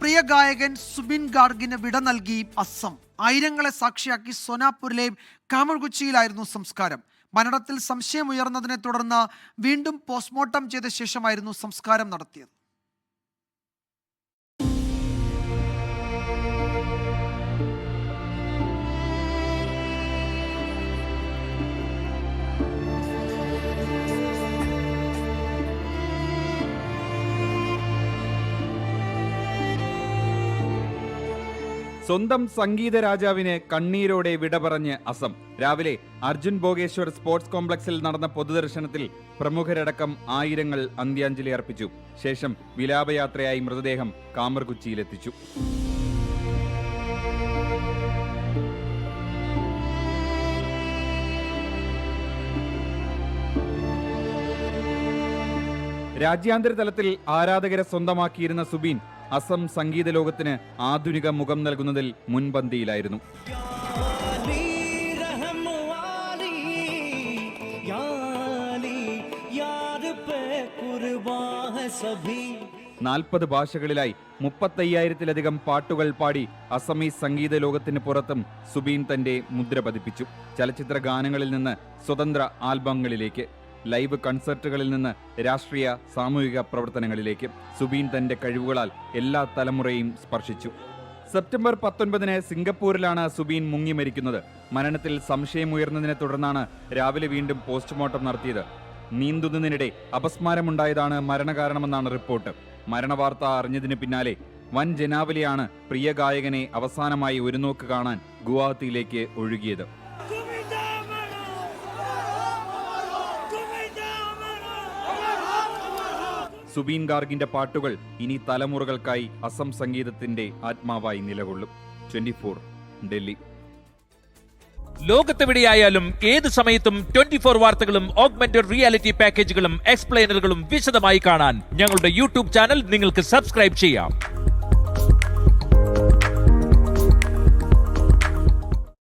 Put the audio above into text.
പ്രിയ ഗായകൻ സുബിൻ ഗാർഗിന് വിട നൽകി അസം. ആയിരങ്ങളെ സാക്ഷിയാക്കി സോനാപൂരിലെ കാമർഗുച്ചിയിലായിരുന്നു സംസ്കാരം. മരണത്തിൽ സംശയമുയർന്നതിനെ തുടർന്ന് വീണ്ടും പോസ്റ്റ്മോർട്ടം ചെയ്ത ശേഷമായിരുന്നു സംസ്കാരം നടത്തിയത്. സ്വന്തം സംഗീത രാജാവിന് കണ്ണീരോടെ വിട പറഞ്ഞ് അസം. രാവിലെ അർജുൻ ഭോഗേശ്വർ സ്പോർട്സ് കോംപ്ലക്സിൽ നടന്ന പൊതുദർശനത്തിൽ പ്രമുഖരടക്കം ആയിരങ്ങൾ അന്ത്യാഞ്ജലി അർപ്പിച്ചു. ശേഷം വിലാപയാത്രയായി മൃതദേഹം കാമർഗുച്ചിയിലെത്തിച്ചു. രാജ്യാന്തര തലത്തിൽ ആരാധകരെ സ്വന്തമാക്കിയിരുന്ന സുബീൻ അസം സംഗീത ലോകത്തിന് ആധുനിക മുഖം നൽകുന്നതിൽ മുൻപന്തിയിലായിരുന്നു. നാൽപ്പത് ഭാഷകളിലായി 35,000-ലധികം പാട്ടുകൾ പാടി അസമീസ് സംഗീത ലോകത്തിന് പുറത്തും സുബീൻ തന്റെ മുദ്ര പതിപ്പിച്ചു. ചലച്ചിത്ര ഗാനങ്ങളിൽ നിന്ന് സ്വതന്ത്ര ആൽബങ്ങളിലേക്ക്, ലൈവ് കൺസർട്ടുകളിൽ നിന്ന് രാഷ്ട്രീയ സാമൂഹിക പ്രവർത്തനങ്ങളിലേക്ക് സുബീൻ തന്റെ കഴിവുകളാൽ എല്ലാ തലമുറയും സ്പർശിച്ചു. സെപ്റ്റംബർ 19 സിംഗപ്പൂരിലാണ് സുബീൻ മുങ്ങി മരിക്കുന്നത്. മരണത്തിൽ സംശയമുയർന്നതിനെ തുടർന്നാണ് രാവിലെ വീണ്ടും പോസ്റ്റ്മോർട്ടം നടത്തിയത്. നീന്തുന്നതിനിടെ അപസ്മാരമുണ്ടായതാണ് മരണകാരണമെന്നാണ് റിപ്പോർട്ട്. മരണവാർത്ത അറിഞ്ഞതിന് പിന്നാലെ വൻ ജനാവലിയാണ് പ്രിയ ഗായകനെ അവസാനമായി ഒരു നോക്ക് കാണാൻ ഗുവാഹത്തിയിലേക്ക് ഒഴുകിയത്. സുബീൻ ഗാർഗിന്റെ പാട്ടുകൾ ഇനി തലമുറകൾക്കായി അസം സംഗീതത്തിന്റെ ആത്മാവായി നിലകൊള്ളും. 24 ഡൽഹി. ലോകത്തെവിടെയായാലും ഏത് സമയത്തും 24 വാർത്തകളും ഓഗ്മെന്റഡ് റിയാലിറ്റി പാക്കേജുകളും എക്സ്പ്ലെയിനറുകളും വിശദമായി കാണാൻ ഞങ്ങളുടെ യൂട്യൂബ് ചാനൽ നിങ്ങൾക്ക് സബ്സ്ക്രൈബ് ചെയ്യാം.